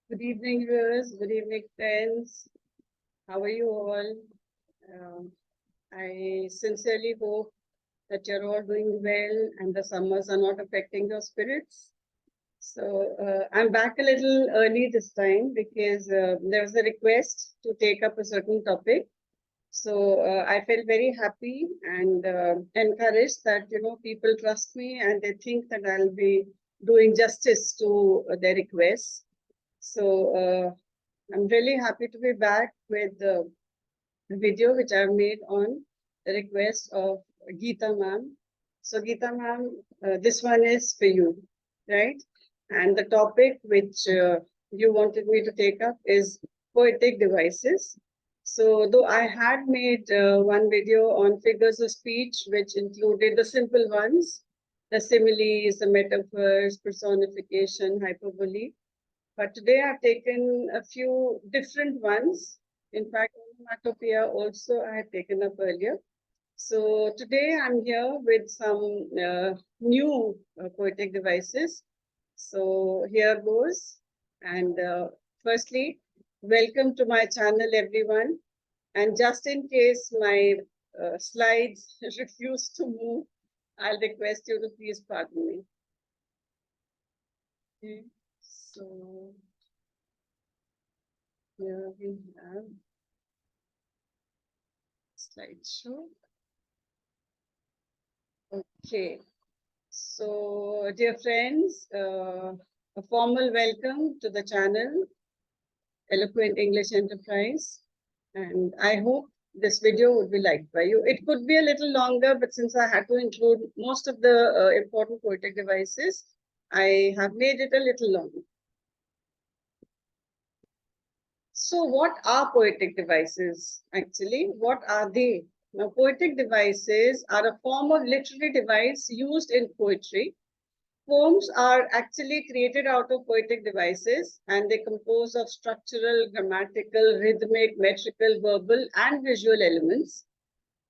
Good evening, viewers. Good evening, friends. How are you all? I sincerely hope that you're all doing well and the summers are not affecting your spirits. So, I'm back a little early this time because there was a request to take up a certain topic. So, I felt very happy and encouraged that, people trust me and they think that I'll be doing justice to their requests. So, I'm really happy to be back with the video which I've made on the request of Geeta ma'am. So Geeta ma'am, this one is for you, right? And the topic which you wanted me to take up is poetic devices. So though I had made one video on figures of speech, which included the simple ones, the similes, the metaphors, personification, hyperbole, but today I've taken a few different ones. In fact, onomatopoeia also I had taken up earlier. So today I'm here with some new poetic devices. So here goes. And firstly, welcome to my channel, everyone. And just in case my slides refuse to move, I'll request you to please pardon me. Okay. So here we have slideshow. Okay, so dear friends, a formal welcome to the channel, Eloquent English Enterprise. And I hope this video would be liked by you. It could be a little longer, but since I had to include most of the important poetic devices, I have made it a little longer. So what are poetic devices actually? What are they? Now, poetic devices are a form of literary device used in poetry. Poems are actually created out of poetic devices and they compose of structural, grammatical, rhythmic, metrical, verbal, and visual elements.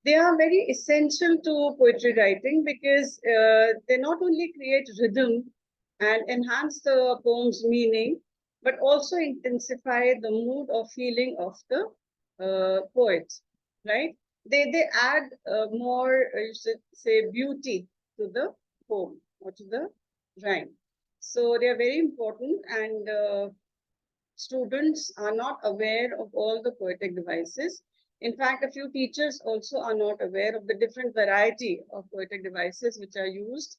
They are very essential to poetry writing because they not only create rhythm and enhance the poem's meaning, but also intensify the mood or feeling of the poet, right? They add more, you should say, beauty to the poem or to the rhyme. So they are very important, and students are not aware of all the poetic devices. In fact, a few teachers also are not aware of the different variety of poetic devices which are used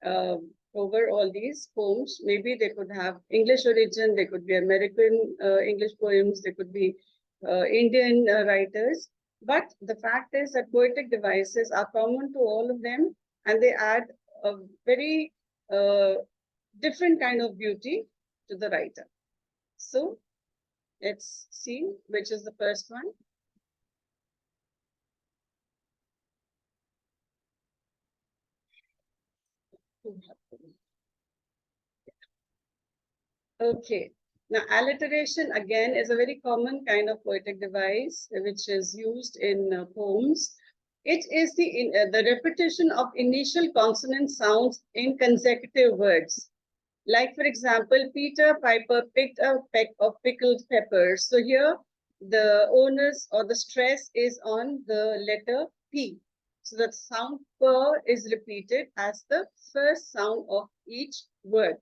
uh, over all these poems. Maybe they could have English origin, they could be American English poems, they could be Indian writers. But the fact is that poetic devices are common to all of them and they add a very different kind of beauty to the writer. So let's see which is the first one. Okay. Now, alliteration again is a very common kind of poetic device which is used in poems. It is the repetition of initial consonant sounds in consecutive words. Like, for example, Peter Piper picked a peck of pickled peppers. So here, the onus or the stress is on the letter P. So the sound per is repeated as the first sound of each word.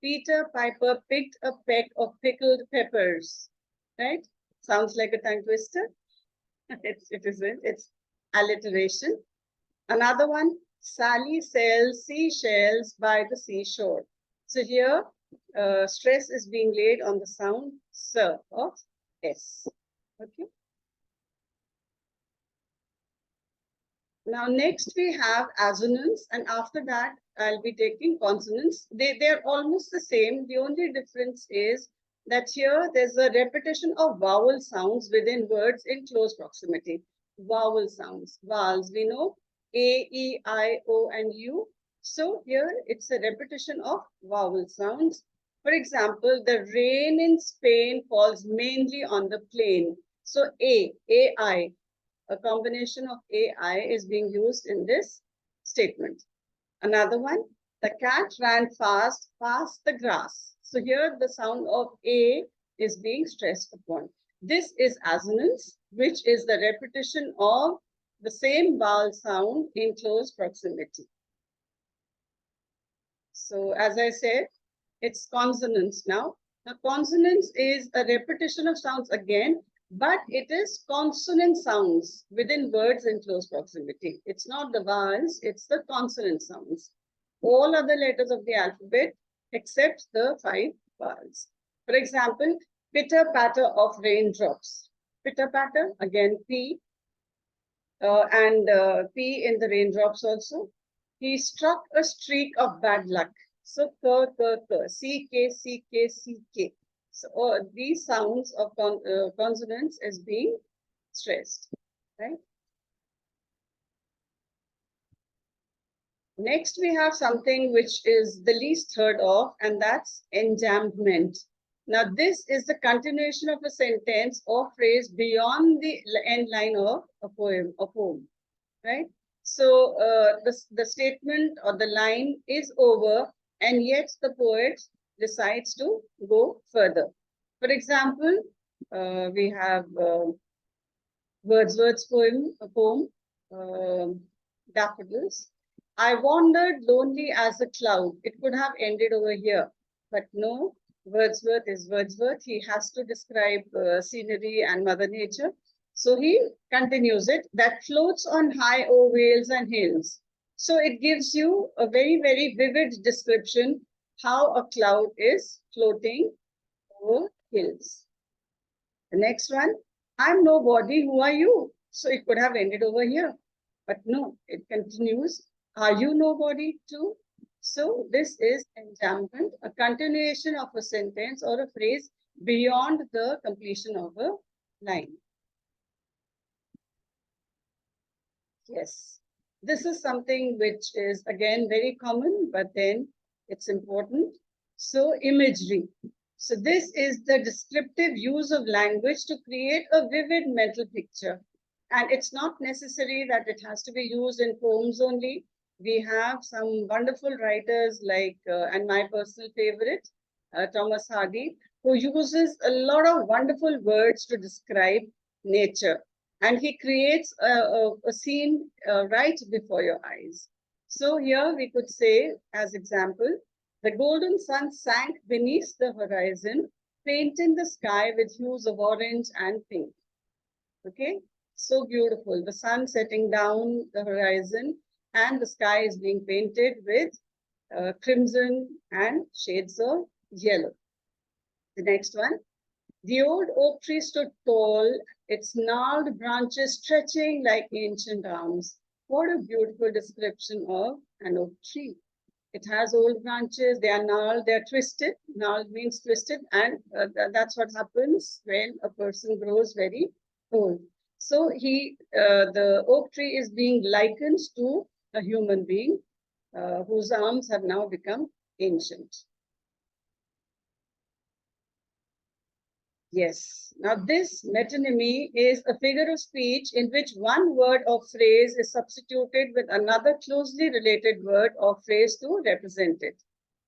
Peter Piper picked a peck of pickled peppers. Right? Sounds like a tongue twister. It isn't. It's alliteration. Another one, Sally sells seashells by the seashore. So here, stress is being laid on the sound S of S. Okay. Now, next we have assonance, and after that, I'll be taking consonants. They're almost the same. The only difference is that here there's a repetition of vowel sounds within words in close proximity. Vowel sounds, vowels, we know A, E, I, O, and U. So here it's a repetition of vowel sounds. For example, the rain in Spain falls mainly on the plain. So A-I, a combination of AI is being used in this statement. Another one, The cat ran fast past the grass. So here the sound of A is being stressed upon. This is assonance, which is the repetition of the same vowel sound in close proximity. So as I said, it's consonants now. Now consonants is a repetition of sounds again, but it is consonant sounds within words in close proximity. It's not the vowels, it's the consonant sounds. All other letters of the alphabet except the 5 vowels. For example, pitter patter of raindrops. Pitter patter, again P, and P in the raindrops also. He struck a streak of bad luck. So C, K, C, K, C, K. So these sounds of consonants is being stressed, right? Next, we have something which is the least heard of, and that's enjambment. Now, this is the continuation of a sentence or phrase beyond the end line of a poem, right? So the statement or the line is over, and yet the poet decides to go further. For example, we have Wordsworth's poem, Daffodils. I wandered lonely as a cloud. It could have ended over here, but no, Wordsworth is Wordsworth. He has to describe scenery and Mother Nature. So he continues it, that floats on high o'er vales and hills. So it gives you a very, very vivid description how a cloud is floating over hills. The next one, I'm nobody, who are you? So it could have ended over here, but no, it continues. Are you nobody too? So this is enjambment, a continuation of a sentence or a phrase beyond the completion of a line. Yes, this is something which is again very common, but then it's important. So imagery. So this is the descriptive use of language to create a vivid mental picture. And it's not necessary that it has to be used in poems only. We have some wonderful writers like, and my personal favorite, Thomas Hardy, who uses a lot of wonderful words to describe nature. And he creates a scene right before your eyes. So here we could say, as example, the golden sun sank beneath the horizon, painting the sky with hues of orange and pink. Okay, so beautiful. The sun setting down the horizon and the sky is being painted with crimson and shades of yellow. The next one. The old oak tree stood tall, its gnarled branches stretching like ancient arms. What a beautiful description of an oak tree. It has old branches, they are gnarled, they are twisted. Gnarled means twisted, and that's what happens when a person grows very old. So the oak tree is being likened to a human being whose arms have now become ancient. Yes. Now, this metonymy is a figure of speech in which one word or phrase is substituted with another closely related word or phrase to represent it.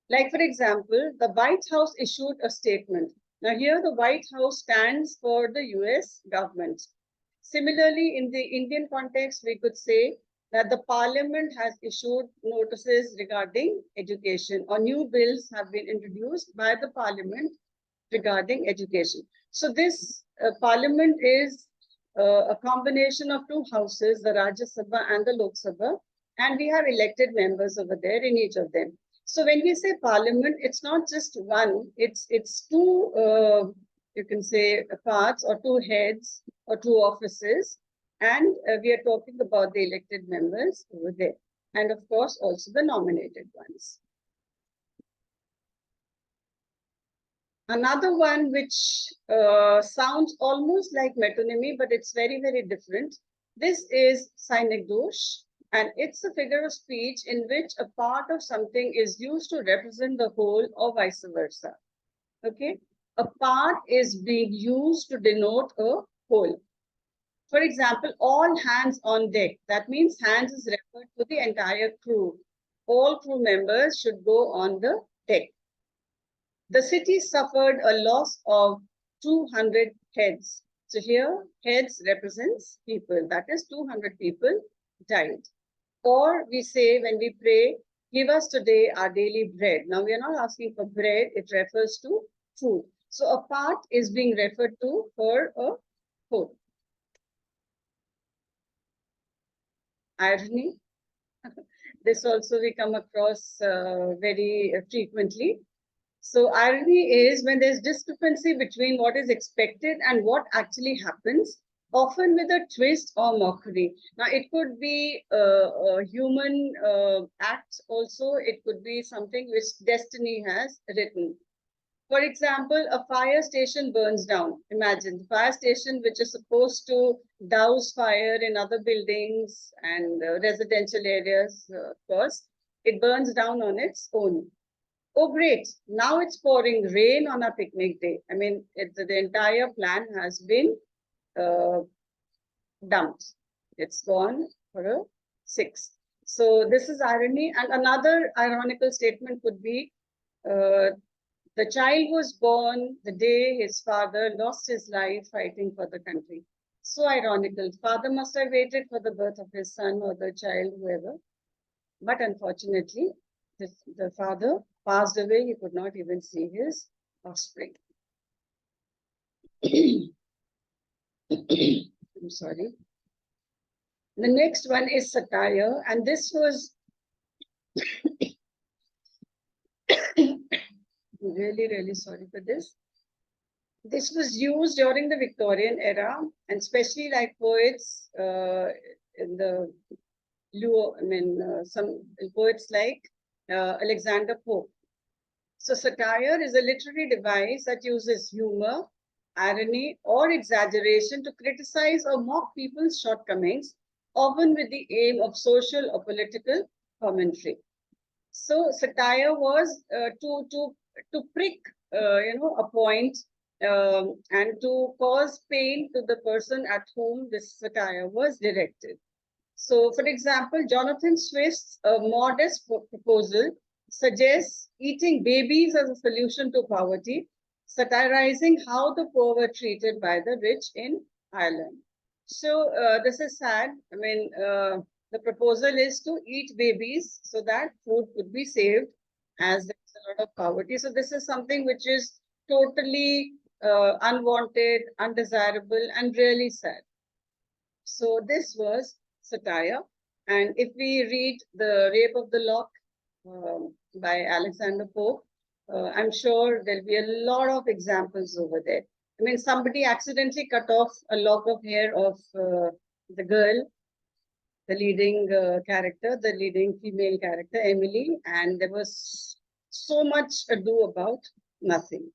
Like, for example, the White House issued a statement. Now, here the White House stands for the US government. Similarly, in the Indian context, we could say that the Parliament has issued notices regarding education, or new bills have been introduced by the Parliament regarding education. So this parliament is a combination of two houses, the Rajya Sabha and the Lok Sabha, and we have elected members over there in each of them. So when we say parliament, it's not just one, it's two, you can say, parts or two heads or two offices, and we are talking about the elected members over there, and of course also the nominated ones. Another one which sounds almost like metonymy, but it's very, very different. This is synecdoche, and it's a figure of speech in which a part of something is used to represent the whole or vice versa. Okay, a part is being used to denote a whole. For example, all hands on deck. That means hands is referred to the entire crew. all crew members should go on the deck. The city suffered a loss of 200 heads. So here, heads represents people. That is 200 people died. Or we say when we pray, give us today our daily bread. Now we are not asking for bread, it refers to food. So a part is being referred to for a food. Irony. This also we come across very frequently. So irony is when there's discrepancy between what is expected and what actually happens, often with a twist or mockery. Now, it could be a human act also. It could be something which destiny has written. For example, a fire station burns down. Imagine the fire station, which is supposed to douse fire in other buildings and residential areas, of course, it burns down on its own. Oh, great. Now it's pouring rain on a picnic day. I mean, the entire plan has been uh, dumped. It's gone for a 6. So this is irony. And another ironical statement could be, the child was born the day his father lost his life fighting for the country. So ironical. Father must have waited for the birth of his son or the child, whoever. But unfortunately, the father passed away. He could not even see his offspring. I'm sorry. The next one is satire, and this was really, really sorry for this. This was used during the Victorian era, and especially like poets in the some poets like Alexander Pope. So satire is a literary device that uses humor, irony, or exaggeration to criticize or mock people's shortcomings, often with the aim of social or political commentary. So satire was to prick, a point and to cause pain to the person at whom this satire was directed. So, for example, Jonathan Swift's modest proposal suggests eating babies as a solution to poverty, satirizing how the poor were treated by the rich in Ireland. So, this is sad. I mean, the proposal is to eat babies so that food could be saved as there's a lot of poverty. So, this is something which is totally unwanted, undesirable, and really sad. So, this was satire. And if we read The Rape of the Lock by Alexander Pope, I'm sure there'll be a lot of examples over there. I mean, somebody accidentally cut off a lock of hair of the girl, the leading character, the leading female character, Emily, and there was so much ado about nothing.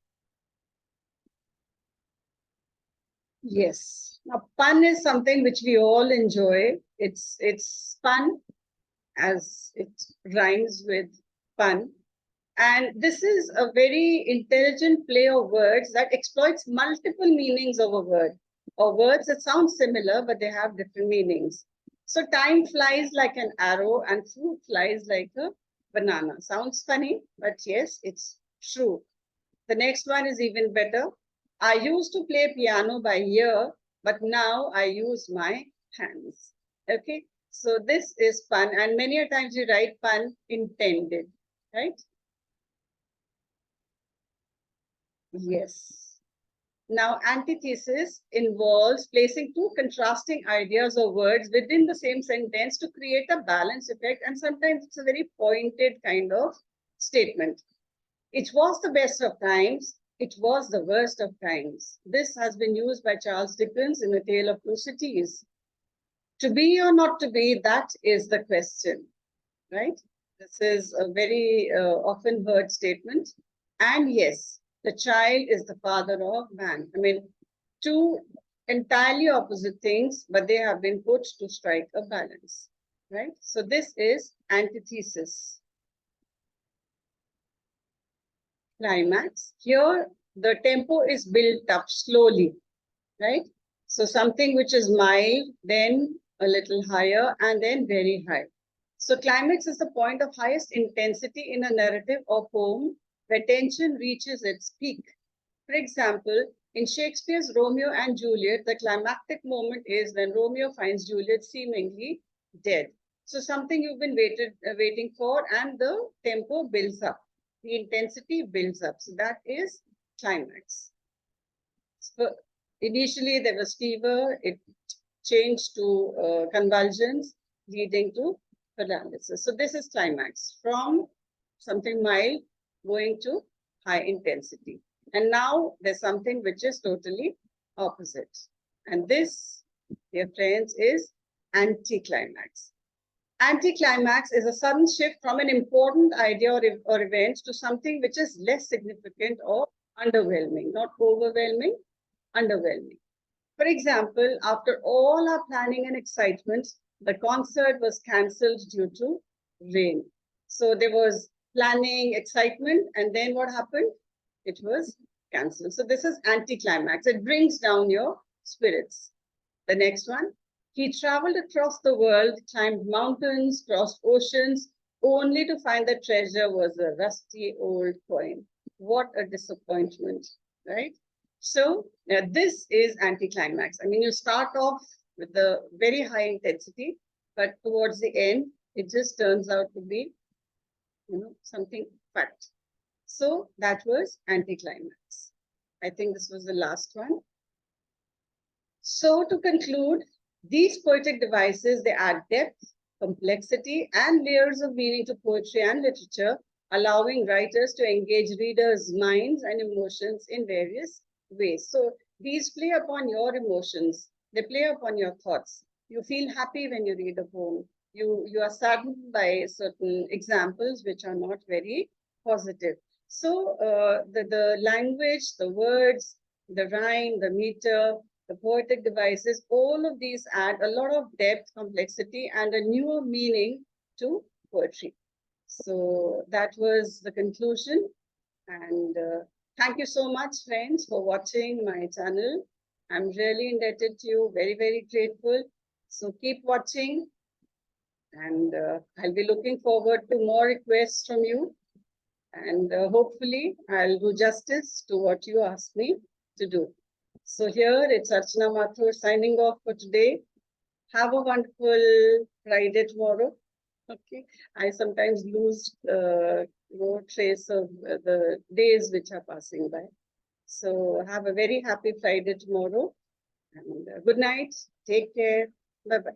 Yes. Now, pun is something which we all enjoy. It's fun as it rhymes with fun. And this is a very intelligent play of words that exploits multiple meanings of a word, or words that sound similar, but they have different meanings. So time flies like an arrow and fruit flies like a banana. Sounds funny, but yes, it's true. The next one is even better. I used to play piano by ear, but now I use my hands. Okay, so this is pun, and many a times you write pun intended, right? Yes. Now, antithesis involves placing two contrasting ideas or words within the same sentence to create a balance effect, and sometimes it's a very pointed kind of statement. It was the best of times, it was the worst of times. This has been used by Charles Dickens in A Tale of Two Cities. To be or not to be, that is the question, right? This is a very often heard statement. And yes, the child is the father of man. I mean, two entirely opposite things, but they have been put to strike a balance, right? So this is antithesis. Climax. Here, the tempo is built up slowly, right? So something which is mild, then a little higher, and then very high. So climax is the point of highest intensity in a narrative or poem where tension reaches its peak. For example, in Shakespeare's Romeo and Juliet, the climactic moment is when Romeo finds Juliet seemingly dead. So something you've been waiting for, and the tempo builds up. The intensity builds up. So that is climax. So initially there was fever, it changed to convulsions, leading to paralysis. So this is climax, from something mild going to high intensity. And now there's something which is totally opposite. And this, dear friends, is anticlimax. Anticlimax is a sudden shift from an important idea or event to something which is less significant or underwhelming, not overwhelming, underwhelming. For example, after all our planning and excitement, the concert was cancelled due to rain. So there was planning, excitement, and then what happened? It was cancelled. So this is anticlimax. It brings down your spirits. The next one, he traveled across the world, climbed mountains, crossed oceans, only to find the treasure was a rusty old coin. What a disappointment, right? So this is anticlimax. I mean, you start off with the very high intensity, but towards the end, it just turns out to be, something fat. So that was anticlimax. I think this was the last one. So to conclude, these poetic devices, they add depth, complexity, and layers of meaning to poetry and literature, allowing writers to engage readers' minds and emotions in various ways. So these play upon your emotions, they play upon your thoughts. You feel happy when you read a poem. You are saddened by certain examples which are not very positive. So the language, the words, the rhyme, the meter, the poetic devices, all of these add a lot of depth, complexity, and a newer meaning to poetry. So that was the conclusion. And thank you so much, friends, for watching my channel. I'm really indebted to you, very, very grateful. So keep watching. And I'll be looking forward to more requests from you. And hopefully I'll do justice to what you asked me to do. So here it's Archana Mathur signing off for today. Have a wonderful Friday tomorrow. Okay. I sometimes lose no trace of the days which are passing by. So have a very happy Friday tomorrow. And good night. Take care. Bye-bye.